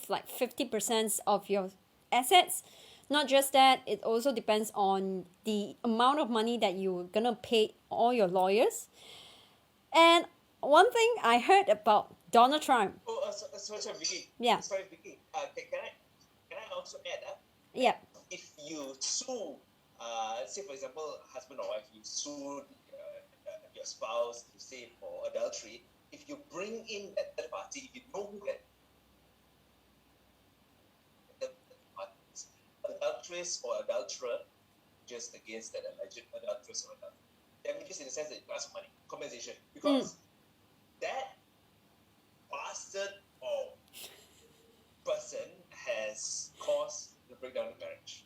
like 50% of your assets. Not just that, it also depends on the amount of money that you're gonna pay all your lawyers. And one thing I heard about Donald Trump. Sorry, Vicky. Yeah. Sorry, Vicky. Can I also add that? Yeah. If you sue, say for example, husband or wife, you sue your spouse, to say for adultery. If you bring in that third party, if you know who that adulteress or adulterer, just against that alleged adulteress or adulterer, damages in the sense that you ask for money, compensation, because that bastard or person has caused the breakdown of marriage.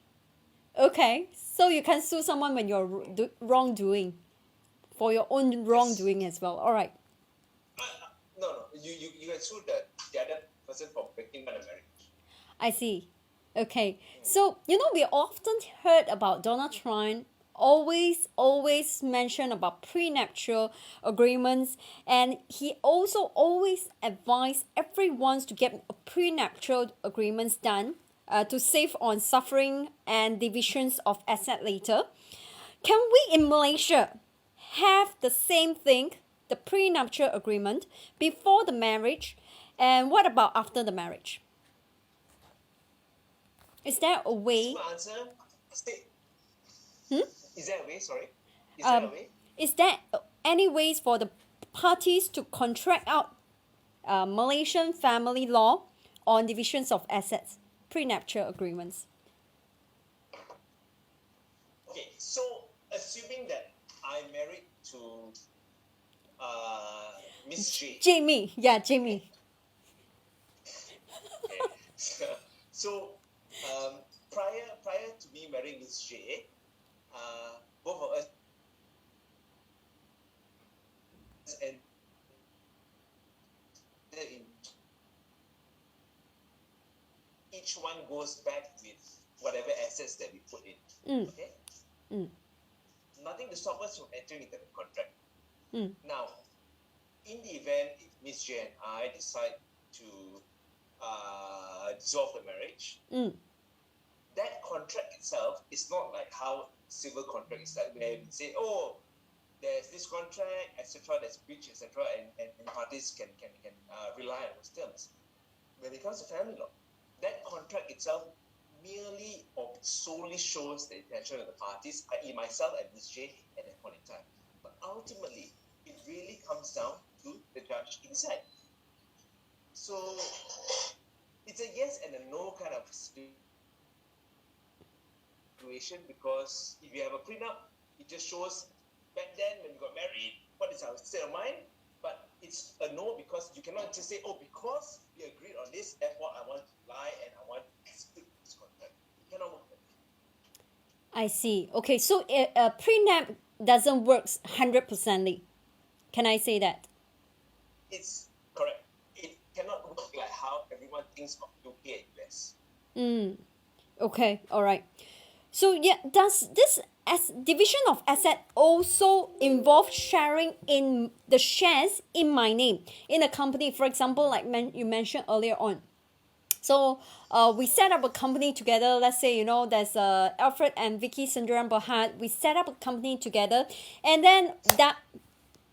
Okay, so you can sue someone when you're wrongdoing, for your own wrongdoing as well. All right. No. You can sue the other person for breaking down the marriage. I see. Okay. So, we often heard about Donald Trump always mention about prenuptial agreements, and he also always advised everyone to get prenuptial agreements done to save on suffering and divisions of asset later. Can we in Malaysia have the same thing, the prenuptial agreement, before the marriage, and what about after the marriage? Is there a way? My answer. Hmm? Is there a way? Sorry. Is there a way? Is there any ways for the parties to contract out Malaysian family law on divisions of assets, prenuptial agreements? Okay, so assuming that I'm married to Miss J. Jamie, yeah, Jamie. Okay. So prior to me marrying Miss J, both of us and each one goes back with whatever assets that we put in. Okay. Nothing to stop us from entering into the contract. Now, in the event if Miss J and I decide to dissolve the marriage, that contract itself is not like how civil contract is like, where we say, oh, there's this contract, etc., there's breach, etc., and parties can rely on those terms. When it comes to family law, that contract itself merely or solely shows the intention of the parties, i.e. myself and Ms. J at that point in time. But ultimately, it really comes down to the judge inside. So it's a yes and a no kind of situation, because if you have a prenup, it just shows back then when we got married, what is our state of mind. But it's a no, because you cannot just say, oh, because we agreed on this, therefore I want to lie and I want to execute this contract. It cannot work. I see. Okay, so a prenup doesn't work 100%. Can I say that? It's correct. It cannot work like how everyone thinks of UK and US. Okay, all right. So yeah, does this division of asset also involve sharing in the shares in my name in a company? For example, like you mentioned earlier on. So we set up a company together. Let's say, there's Alfred and Vicky Sundaram Berhad. We set up a company together, and then that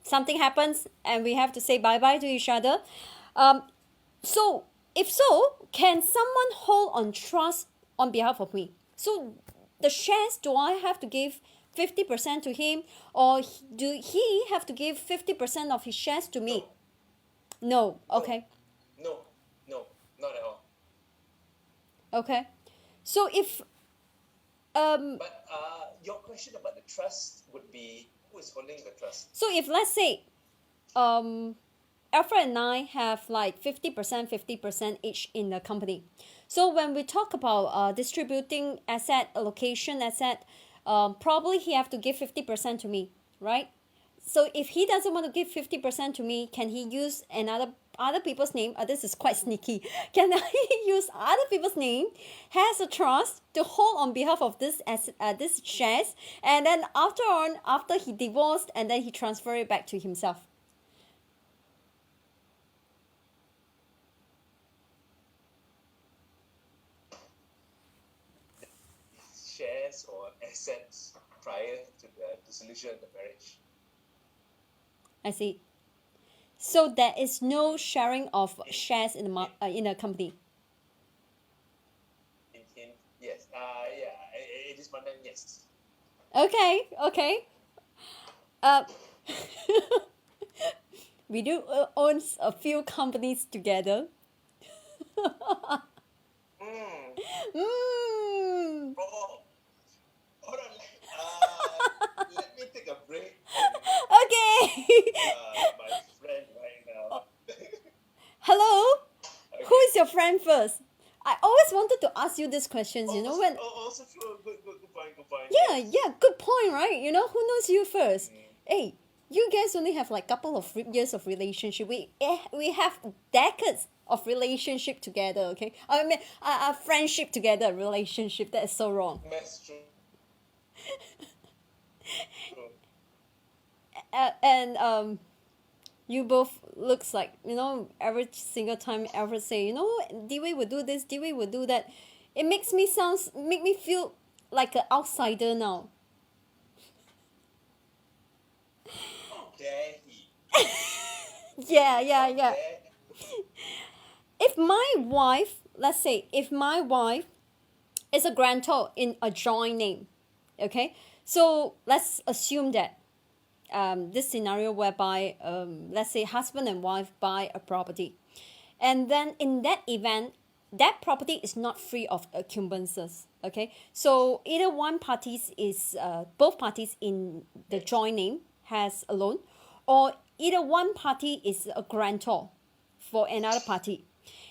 something happens and we have to say bye-bye to each other. So if so, can someone hold on trust on behalf of me? So the shares, do I have to give 50% to him, or do he have to give 50% of his shares to me? No. Okay. No, not at all. Okay. So if But your question about the trust would be, who is holding the trust? So if let's say Alfred and I have like 50% each in the company. So when we talk about distributing asset, allocation asset, probably he have to give 50% to me, right? So if he doesn't want to give 50% to me, can he use other people's name? This is quite sneaky. Can I use other people's name as a trust to hold on behalf of this shares, and then after he divorced, and then he transfer it back to himself? shares or assets prior to the dissolution of the marriage. I see. So there is no sharing of shares in a company. Yes. It is Mandan, yes. Okay, okay. Uh, we do own a few companies together. Mm. Mm. Oh, hold on. Let me take a break and Okay. my friend right now. Hello? Who Okay. is your friend first? I always wanted to ask you these questions, when Also true. Good point. yeah, Yes. yeah, good point, right? Who knows you first? Mm. Hey, you guys only have like couple of years of relationship. We have decades of relationship together. Okay, I mean, friendship together, relationship. That is so wrong. That's true. True. And you both looks like every single time ever say Dewey will do this, Dewey will do that. It make me feel like an outsider now. How dare he? Yeah, Really? yeah, How yeah. dare If my wife, let's say, if my wife is a grantor in a joint name, okay, so let's assume that this scenario whereby let's say husband and wife buy a property, and then in that event that property is not free of encumbrances. Okay, so either one parties is both parties in the joint name has a loan, or either one party is a grantor for another party.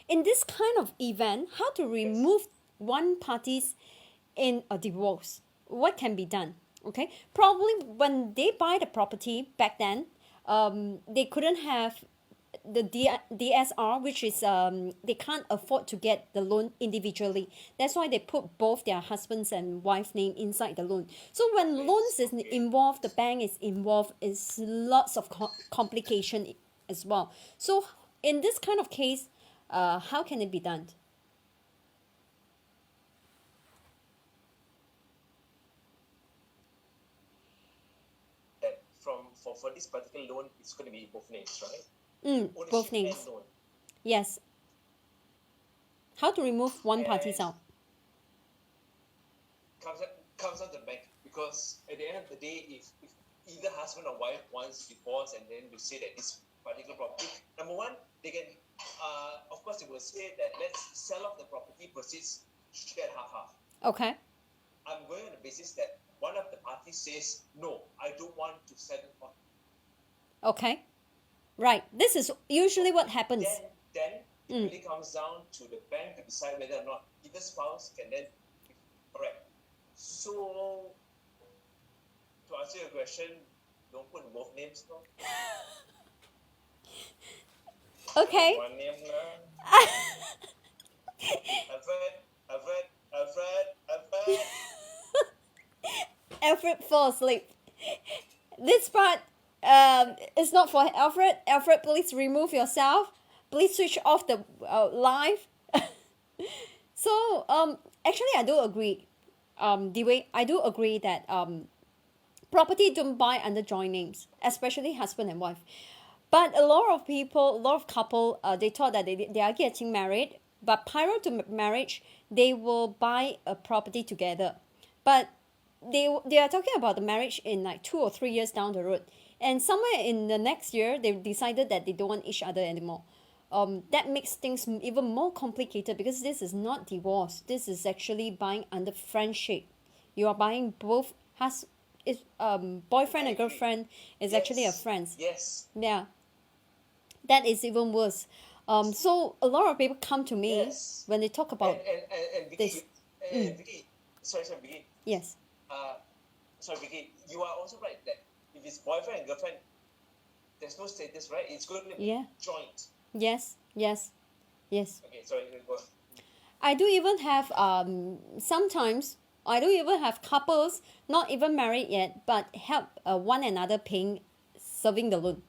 In this kind of event, how to remove one party's in a divorce? What can be done? Okay, probably when they buy the property back then, they couldn't have the DSR, which is they can't afford to get the loan individually. That's why they put both their husbands and wife name inside the loan. So when loans is involved, the bank is involved, is lots of complication as well. So in this kind of case, how can it be done? that for this particular loan, it's going to be both names, right? Both Ownership names. and loan. Yes. How to remove one And party's out? comes out the bank, because at the end of the day, if either husband or wife wants divorce and then you say that this particular property, number one, they can of course they will say that let's sell off the property proceeds, share half. Okay. I'm going on the basis that one of the parties says no, I don't want to sell it off. Okay. Right. This is usually what happens. Then it really comes down to the bank to decide whether or not either spouse can then be correct. So to answer your question, don't put both names, no? Okay. One name, no? Alfred. Alfred fall asleep. This part is not for Alfred. Alfred, please remove yourself. Please switch off the live. So actually I do agree. Dewey, I do agree that property don't buy under joint names, especially husband and wife. But a lot of people, a lot of couple, they thought that they are getting married, but prior to marriage, they will buy a property together. But they are talking about the marriage in like 2 or 3 years down the road, and somewhere in the next year, they decided that they don't want each other anymore. That makes things even more complicated because this is not divorce. This is actually buying under friendship. You are buying both is boyfriend and girlfriend is actually a friend. Yes. Yeah, that is even worse. So a lot of people come to me Yes. when they talk about and Vicky, this. Vicky, sorry, Vicky. Yes. Sorry, Vicky, you are also right that if it's boyfriend and girlfriend, there's no status, right? It's going to be Yeah. joint. Yes. Yes. Yes. Okay, sorry, you can go. I do even have sometimes I do even have couples not even married yet but help one another paying serving the loan,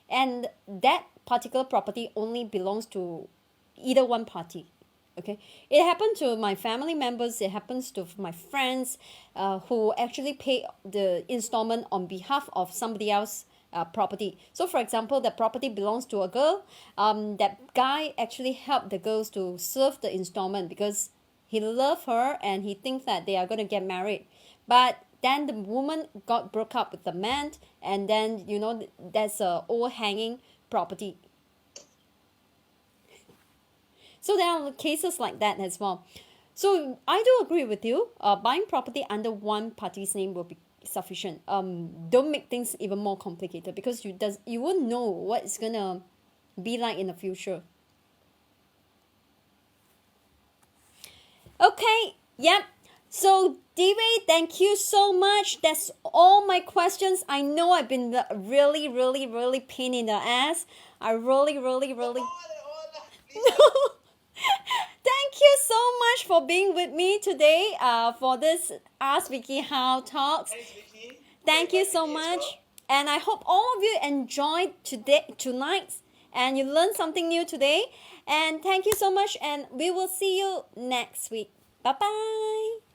and that particular property only belongs to either one party. Okay, it happened to my family members. It happens to my friends, who actually pay the installment on behalf of somebody else. Property. So, for example, the property belongs to a girl. That guy actually helped the girls to serve the installment because he loved her and he thinks that they are going to get married. But then the woman got broke up with the man, and then there's a overhanging property. So there are cases like that as well. So I do agree with you. Buying property under one party's name will be sufficient. Don't make things even more complicated because you won't know what it's gonna be like in the future. Okay, yep. So Dewey, thank you so much. That's all my questions. I know I've been really, really, really pain in the ass. I really, really, really. No. Thank you so much for being with me today. For this Ask Vicky How talks. Thanks, Vicky. Thank you so Me as much, well. and I hope all of you enjoyed tonight, and you learned something new today. And thank you so much, and we will see you next week. Bye bye.